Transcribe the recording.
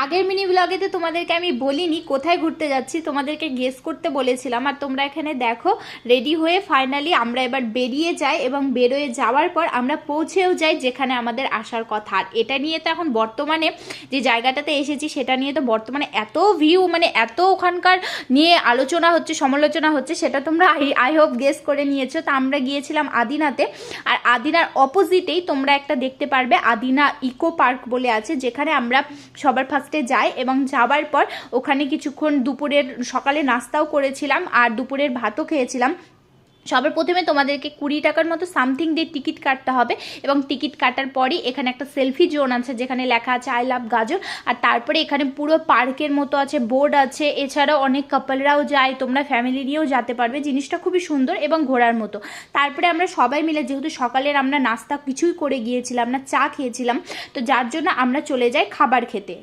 আগের মিনি ব্লগেতে তোমাদেরকে আমি বলিনি কোথায় ঘুরতে যাচ্ছি, তোমাদেরকে গেস করতে বলেছিলাম। আর তোমরা এখানে দেখো রেডি হয়ে ফাইনালি আমরা এবার বেরিয়ে যাই, এবং বেরোয় যাওয়ার পর আমরা পৌঁছেও যাই যেখানে আমাদের আসার কথা। আর এটা নিয়ে তো এখন বর্তমানে যে জায়গাটাতে এসেছি সেটা নিয়ে তো বর্তমানে এত ভিউ, মানে এত ওখানকার নিয়ে আলোচনা হচ্ছে, সমালোচনা হচ্ছে, সেটা তোমরা আই হোপ গেস করে নিয়েছো। তা আমরা গিয়েছিলাম আদিনাতে, আর আদিনার অপোজিটেই তোমরা একটা দেখতে পারবে আদিনা ইকো পার্ক বলে আছে, যেখানে আমরা সবার ফার্স্টে যাই এবং যাবার পর ওখানে কিছুক্ষণ দুপুরের সকালে নাস্তাও করেছিলাম আর দুপুরের ভাতও খেয়েছিলাম। সবার প্রথমে তোমাদেরকে 20 টাকার মতো সামথিং দিয়ে টিকিট কাটতে হবে, এবং টিকিট কাটার পরই এখানে একটা সেলফি জোন আছে যেখানে লেখা আছে আই লাভ গাজর। আর তারপরে এখানে পুরো পার্কের মতো আছে, বোর্ড আছে, এছাড়াও অনেক কাপলরাও যায়, তোমরা ফ্যামিলি নিয়েও যেতে পারবে। জিনিসটা খুবই সুন্দর এবং ঘোরার মতো। তারপরে আমরা সবাই মিলে, যেহেতু সকালের আমরা নাস্তা কিছুই করে গিয়েছিলাম না, চা খেয়েছিলাম, তো যার জন্য আমরা চলে যাই খাবার খেতে।